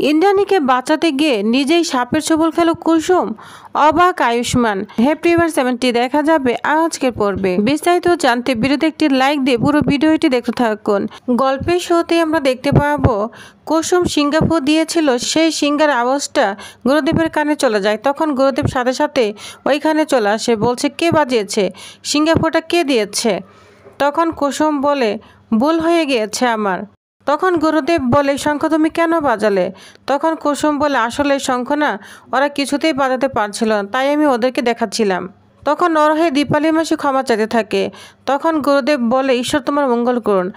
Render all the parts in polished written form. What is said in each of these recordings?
ইন্দ্রাণীকে বাঁচাতে গিয়ে নিজেই সাপের ছোবল খেল কুসুম। অবাক আয়ুষ্মান। হ্যাপি এভার 70 দেখা যাবে আজকের পর্বে। বিস্তারিত জানতে ভিডিওতে একটি লাইক দিয়ে পুরো ভিডিওটি দেখতে থাকুন। গল্পের শুরুতে আমরা দেখতে পাবো কুসুম সিঙ্গাপুর দিয়েছিল, সেই সিঙ্গার আওয়াজটা গুরুদেবের কানে চলে যায়। তখন গুরুদেব সাথে সাথে ওইখানে চলে আসে, বলছে কে বাজিয়েছে, সিঙ্গাপুরটা কে দিয়েছে। তখন কুসুম বলে ভুল হয়ে গিয়েছে আমার। তখন গুরুদেব বলে শঙ্খ তুমি কেন বাজালে? তখন কুসুম বলে আসলে শঙ্খ না, ওরা কিছুতেই বাজাতে পারছিল না, তাই আমি ওদেরকে দেখাচ্ছিলাম। তখন নরহে দীপালি মাসি ক্ষমা চাইতে থাকে। তখন গুরুদেব বলে ঈশ্বর তোমার মঙ্গল করুন,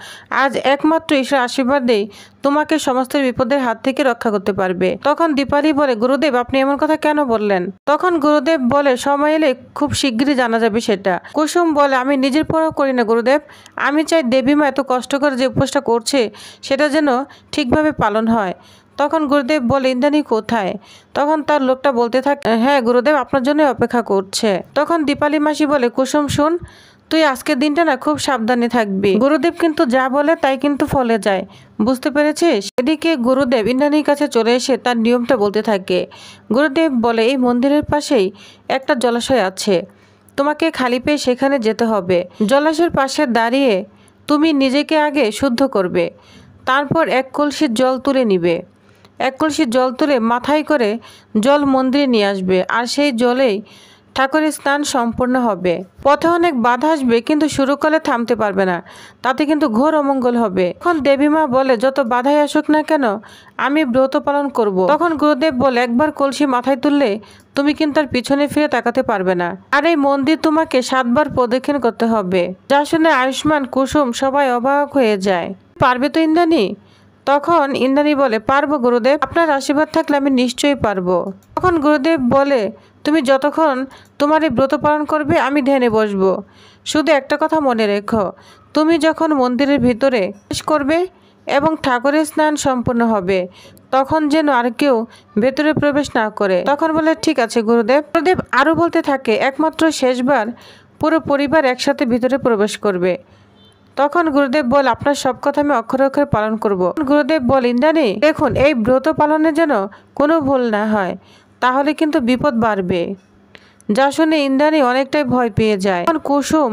আজ একমাত্র ঈশ্বর আশীর্বাদেই তোমাকে সমস্ত বিপদের হাত থেকে রক্ষা করতে পারবে। তখন দীপালি বলে গুরুদেব আপনি এমন কথা কেন বললেন? তখন গুরুদেব বলে সময় এলে খুব শিগগিরই জানা যাবে সেটা। কুসুম বলে আমি নিজের পরও করি না গুরুদেব, আমি চাই দেবীমা এত কষ্ট করে যে উপোসটা করছে সেটা যেন ঠিকভাবে পালন হয়। তখন গুরুদেব বলে ইন্দ্রাণী কোথায়? তখন তার লোকটা বলতে থাকে হ্যাঁ গুরুদেব আপনার জন্য অপেক্ষা করছে। তখন দীপালি মাসি বলে কুসুম শুন, তুই আজকের দিনটা না খুব সাবধানে থাকবি। গুরুদেব কিন্তু যা বলে তাই কিন্তু ফলে যায়, বুঝতে পেরেছিস? এদিকে গুরুদেব ইন্দ্রাণীর কাছে চলে এসে তার নিয়মটা বলতে থাকে। গুরুদেব বলে এই মন্দিরের পাশেই একটা জলাশয় আছে, তোমাকে খালি পেয়ে সেখানে যেতে হবে। জলাশয়ের পাশে দাঁড়িয়ে তুমি নিজেকে আগে শুদ্ধ করবে, তারপর এক কলসির জল তুলে নিবে। এক কলসির জল তুলে মাথায় করে জল মন্দিরে নিয়ে আসবে, আর সেই জলেই ঠাকুরের স্নান সম্পূর্ণ হবে। পথে অনেক বাধা আসবে, কিন্তু শুরু করলে থামতে পারবে না, তাতে কিন্তু ঘোর অমঙ্গল হবে। তখন দেবীমা বলে যত বাধাই আসুক না কেন আমি ব্রত পালন করব। তখন গুরুদেব বলে একবার কলসি মাথায় তুললে তুমি কিন্তু আর পিছনে ফিরে তাকাতে পারবে না, আর এই মন্দির তোমাকে 7 বার প্রদক্ষিণ করতে হবে। যা শুনে আয়ুষ্মান কুসুম সবাই অবাক হয়ে যায়। পারবে তো ইন্দ্রাণী? তখন ইন্দ্রাণী বলে পারবো গুরুদেব, আপনার আশীর্বাদ থাকলে আমি নিশ্চয়ই পারবো। তখন গুরুদেব বলে তুমি যতক্ষণ তোমার এই ব্রত পালন করবে আমি ধ্যানে বসবো। শুধু একটা কথা মনে রেখো, তুমি যখন মন্দিরের ভিতরে প্রবেশ করবে এবং ঠাকুরের স্নান সম্পূর্ণ হবে তখন যেন আর কেউ ভেতরে প্রবেশ না করে। তখন বলে ঠিক আছে গুরুদেব। গুরুদেব আরও বলতে থাকে একমাত্র শেষবার পুরো পরিবার একসাথে ভিতরে প্রবেশ করবে। তখন গুরুদেব বল আপনার সব কথা আমি অক্ষরে অক্ষরে পালন করব। গুরুদেব বল ইন্দ্রাণী দেখুন এই ব্রত পালনের যেন কোনো ভুল না হয়, তাহলে কিন্তু বিপদ বাড়বে। যা শুনে ইন্দ্রাণী অনেকটাই ভয় পেয়ে যায়। তখন কুসুম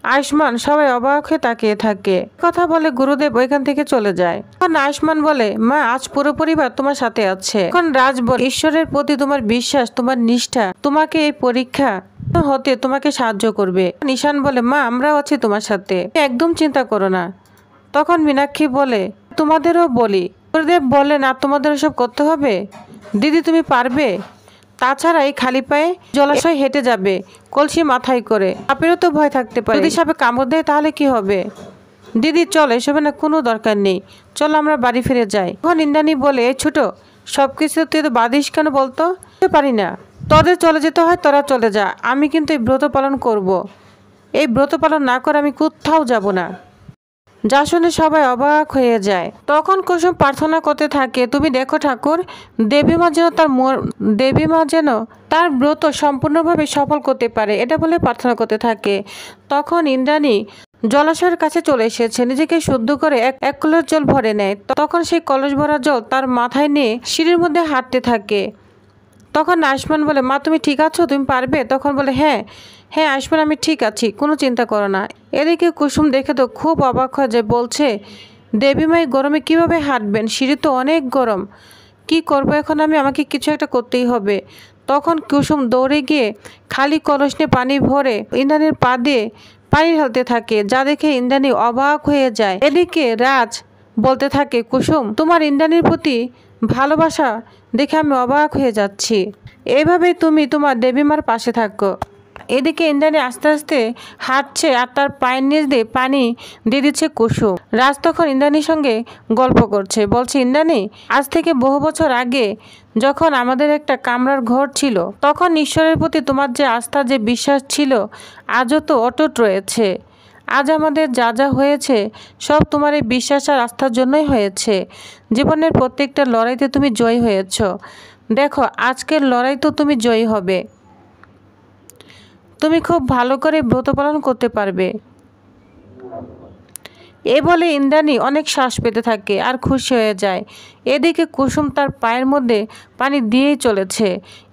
আয়ুষ্মান সবাই অবাক হয়ে তাকিয়ে থাকে। কথা বলে গুরুদেব ওইখান থেকে চলে যায়। তখন আয়ুষ্মান বলে মা আজ পুরো পরিবার তোমার সাথে আছে। তখন রাজ বলে ঈশ্বরের প্রতি তোমার বিশ্বাস, তোমার নিষ্ঠা তোমাকে এই পরীক্ষা হতে তোমাকে সাহায্য করবে। নিশান বলে মা আমরাও আছি তোমার সাথে, একদম চিন্তা করো না। তখন মীনাক্ষী বলে তোমাদেরও বলি। গুরুদেব বলে না তোমাদের সব করতে হবে, দিদি তুমি পারবে। তাছাড়া এই খালি পায়ে জলাশয় হেঁটে যাবে কলসি মাথায় করে, সাপেরও তো ভয় থাকতে পারে, যদি সাপে কামড় দেয় তাহলে কি হবে? দিদি চল এসবে না কোনো দরকার নেই, চল আমরা বাড়ি ফিরে যাই। তখন ইন্দ্রাণী বলে এই ছোট সবকিছু তুই তো বাদিস কেন বলতো? পারি না, তোদের চলে যেতে হয় তোরা চলে যা, আমি কিন্তু এই ব্রত পালন করব। এই ব্রত পালন না করে আমি কোথাও যাব না। যা শুনে সবাই অবাক হয়ে যায়। তখন কুসুম প্রার্থনা করতে থাকে তুমি দেখো ঠাকুর, দেবীমা যেন তার ব্রত সম্পূর্ণভাবে সফল করতে পারে, এটা বলে প্রার্থনা করতে থাকে। তখন ইন্দ্রাণী জলাশয়ের কাছে চলে এসেছে, নিজেকে শুদ্ধ করে এক কলস জল ভরে নেয়। তখন সেই কলস ভরা জল তার মাথায় নিয়ে সিঁড়ির মধ্যে হাঁটতে থাকে। তখন আয়ুষ্মান বলে মা তুমি ঠিক আছো, তুমি পারবে? তখন বলে হ্যাঁ হ্যাঁ আয়ুষ্মান আমি ঠিক আছি, কোনো চিন্তা করো না। এদিকে কুসুম দেখে তো খুব অবাক হয়ে যায়, বলছে দেবীমাই গরমে কিভাবে হাঁটবেন, সিঁড়ি তো অনেক গরম, কি করব এখন আমি, আমাকে কিছু একটা করতেই হবে। তখন কুসুম দৌড়ে গিয়ে খালি কলস নিয়ে পানি ভরে ইন্দ্রাণীর পা দিয়ে পানি ঢালতে থাকে, যা দেখে ইন্দ্রাণী অবাক হয়ে যায়। এদিকে রাজ বলতে থাকে কুসুম তোমার ইন্দ্রাণীর প্রতি ভালোবাসা দেখে আমি অবাক হয়ে যাচ্ছি, এভাবেই তুমি তোমার দেবীমার পাশে থাকো। এদিকে ইন্দ্রাণী আস্তে আস্তে হাঁটছে আর তার পায়ের নিচ দিয়ে পানি দিয়ে দিচ্ছে কুসুম। রাজ তখন ইন্দ্রাণীর সঙ্গে গল্প করছে, বলছে ইন্দ্রাণী আজ থেকে বহু বছর আগে যখন আমাদের একটা কামরার ঘর ছিল তখন ঈশ্বরের প্রতি তোমার যে আস্থা, যে বিশ্বাস ছিল আজও তো অটুট রয়েছে। আজ আমাদের যা যা হয়েছে সব তোমার এই বিশ্বাস আর আস্থার জন্যই হয়েছে। জীবনের প্রত্যেকটা লড়াইতে তুমি জয়ী হয়েছ, দেখো আজকের লড়াই তো তুমি জয়ী হবে, তুমি খুব ভালো করে ব্রত পালন করতে পারবে। এ বলে ইন্দ্রাণী অনেক শ্বাস পেতে থাকে আর খুশি হয়ে যায়। এদিকে কুসুম তার পায়ের মধ্যে পানি দিয়েই চলেছে।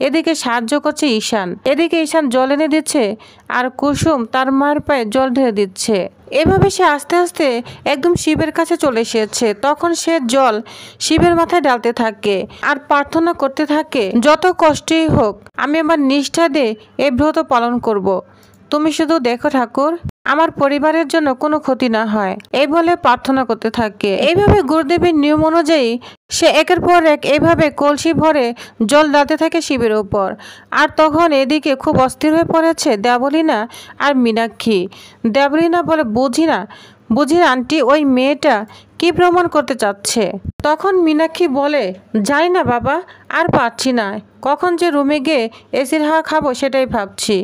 এদিকে সাহায্য করছে ঈশান। এদিকে ঈশান জল এনে দিচ্ছে আর কুসুম তার মায়ের পায়ে জল ঢেলে দিচ্ছে। এভাবে সে আস্তে আস্তে একদম শিবের কাছে চলে এসেছে। তখন সে জল শিবের মাথায় ঢালতে থাকে আর প্রার্থনা করতে থাকে, যত কষ্টই হোক আমি আমার নিষ্ঠা দিয়ে এই ব্রত পালন করব। তুমি শুধু দেখো ঠাকুর, আমার পরিবারের জন্য কোনো ক্ষতি না হয়, এই বলে প্রার্থনা করতে থাকে। এইভাবে গুরুদেবের নিয়ম অনুযায়ী সে একের পর এক এইভাবে কলসি ভরে জল ঢালতে থাকে শিবের উপর। আর তখন এদিকে খুব অস্থির হয়ে পড়েছে দেবলীনা আর মীনাক্ষী। দেবলীনা বলে, বুঝি না আন্টি, ওই মেয়েটা কি প্রমাণ করতে চাচ্ছে। তখন মীনাক্ষী বলে, যাই না বাবা, আর পারছি না, কখন যে রুমে গিয়ে এসির হাওয়া খাবো সেটাই ভাবছি।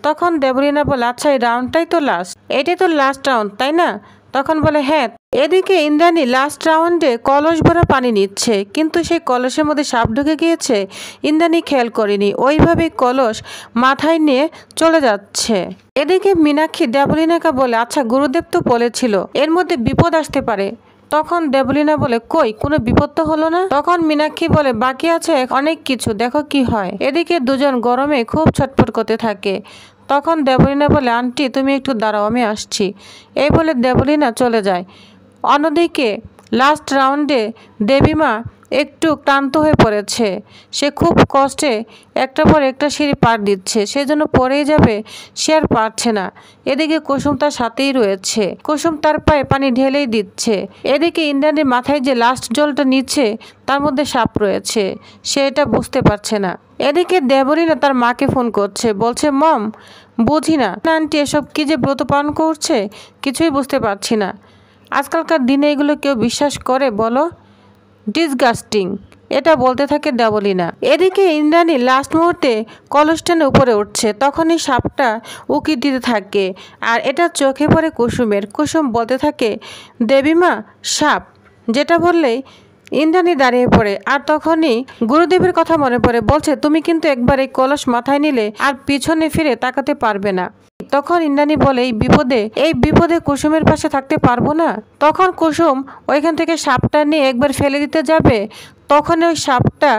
তখন দেবলীনা বলে, আচ্ছা এই রাউন্ডটাই তো লাস্ট, এটাই তো লাস্ট রাউন্ড তাই না? তখন বলে হ্যাঁ। এদিকে ইন্দ্রাণী লাস্ট রাউন্ডে কলস ভরা পানি নিচ্ছে, কিন্তু সেই কলসের মধ্যে সাপ ঢুকে গিয়েছে। ইন্দ্রাণী খেয়াল করেনি, ওইভাবে কলস মাথায় নিয়ে চলে যাচ্ছে। এদিকে মীনাক্ষী দেবলীনাকে বলে, আচ্ছা গুরুদেব তো বলেছিল এর মধ্যে বিপদ আসতে পারে। তখন দেবলীনা বলে, কই কোনো বিপদ তো হলো না। তখন মীনাক্ষী বলে, বাকি আছে অনেক কিছু, দেখো কি হয়। এদিকে দুজন গরমে খুব ছটফট করতে থাকে। তখন দেবলীনা বলে, আন্টি তুমি একটু দাঁড়াও, আমি আসছি। এই বলে দেবলীনা চলে যায়। অন্যদিকে লাস্ট রাউন্ডে দেবীমা একটু ক্লান্ত হয়ে পড়েছে। সে খুব কষ্টে একটার পর একটা সিঁড়ি পার দিচ্ছে, সেজন্য পড়েই যাবে, সে আর পারছে না। এদিকে কুসুম তার সাথেই রয়েছে, কুসুম তার পায়ে পানি ঢেলেই দিচ্ছে। এদিকে ইন্দ্রাণীর মাথায় যে লাস্ট জলটা নিচ্ছে তার মধ্যে সাপ রয়েছে, সে এটা বুঝতে পারছে না। এদিকে দেবলীনা তার মাকে ফোন করছে, বলছে, মম বুঝি না আন্টি এসব কি যে ব্রত পালন করছে, কিছুই বুঝতে পারছি না। আজকালকার দিনে এগুলো কেউ বিশ্বাস করে বলো? ডিসগাস্টিং, এটা বলতে থাকে দেবলীনা। এদিকে ইন্দ্রাণী লাস্ট মুহূর্তে কলস টেনে উপরে উঠছে, তখনই সাপটা উকি দিতে থাকে আর এটা চোখে পড়ে কুসুমের। কুসুম বলতে থাকে, দেবীমা সাপ, যেটা বললেই ইন্দ্রাণী দাঁড়িয়ে পড়ে। আর তখনই গুরুদেবের কথা মনে পড়ে, বলছে, তুমি কিন্তু একবার এই কলস মাথায় নিলে আর পিছনে ফিরে তাকাতে পারবে না। তখন ইন্দ্রাণী বলে, এই বিপদে কুসুমের পাশে থাকতে পারবো না। তখন কুসুম ওইখান থেকে সাপটা নিয়ে একবার ফেলে দিতে যাবে, তখন ওই সাপটা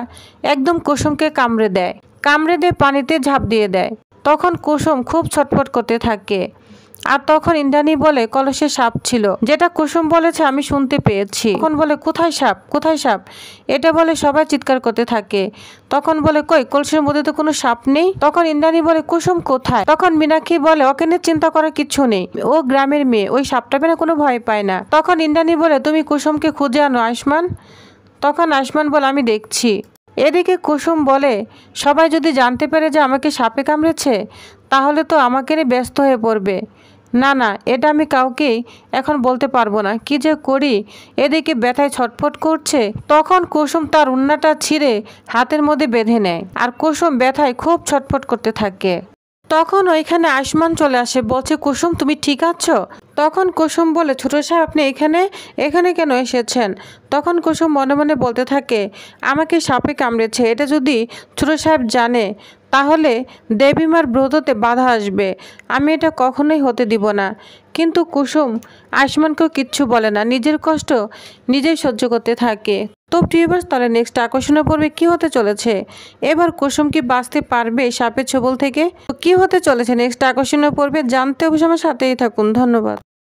একদম কুসুমকে কামড়ে দিয়ে পানিতে ঝাঁপ দিয়ে দেয়। তখন কুসুম খুব ছটফট করতে থাকে। আর তখন ইন্দ্রাণী বলে, কলসে সাপ ছিল, যেটা কুসুম বলেছে আমি শুনতে পেয়েছি। তখন বলে, কোথায় সাপ? এটা বলে সবাই চিৎকার করতে থাকে। তখন বলে, কই কলসের মধ্যে তো কোনো সাপ নেই। তখন ইন্দ্রাণী বলে, কুসুম কোথায়? তখন মীনাক্ষী বলে, ওকে নিয়ে চিন্তা করার কিছু নেই, ও গ্রামের মেয়ে, ওই সাপটা পেলে কোনো ভয় পায় না। তখন ইন্দ্রাণী বলে, তুমি কুসুমকে খুঁজে আনো আয়ুষ্মান। তখন আয়ুষ্মান বলে, আমি দেখছি। এদিকে কুসুম বলে, সবাই যদি জানতে পারে যে আমাকে সাপে কামড়েছে তাহলে তো আমাকে নিয়ে ব্যস্ত হয়ে পড়বে। না, এটা আমি কাউকেই এখন বলতে পারবো না, কি যে করি। এদিকে ব্যথায় ছটফট করছে। তখন কুসুম তার উন্নাটা ছিঁড়ে হাতের মধ্যে বেঁধে নেয় আর কুসুম ব্যথায় খুব ছটফট করতে থাকে। তখন ওইখানে আয়ুষ্মান চলে আসে, বলছে, কুসুম তুমি ঠিক আছো? তখন কুসুম বলে, ছোট সাহেব আপনি এখানে কেন এসেছেন? তখন কুসুম মনে মনে বলতে থাকে, আমাকে সাপে কামড়েছে, এটা যদি ছোট সাহেব জানে তাহলে দেবীমার ব্রততে বাধা আসবে, আমি এটা কখনোই হতে দিব না। কিন্তু কুসুম আয়ুষ্মানকেও কিচ্ছু বলে না, নিজের কষ্ট নিজেই সহ্য করতে থাকে। তো ভিউয়ার্স, তাহলে নেক্সট আকর্ষণীয় পর্বে কি হতে চলেছে? এবার কুসুম কি বাঁচতে পারবে সাপের ছোবল থেকে? কি হতে চলেছে নেক্সট আকর্ষণীয় পর্বে জানতে অবশ্যই আমার সাথেই থাকুন। ধন্যবাদ।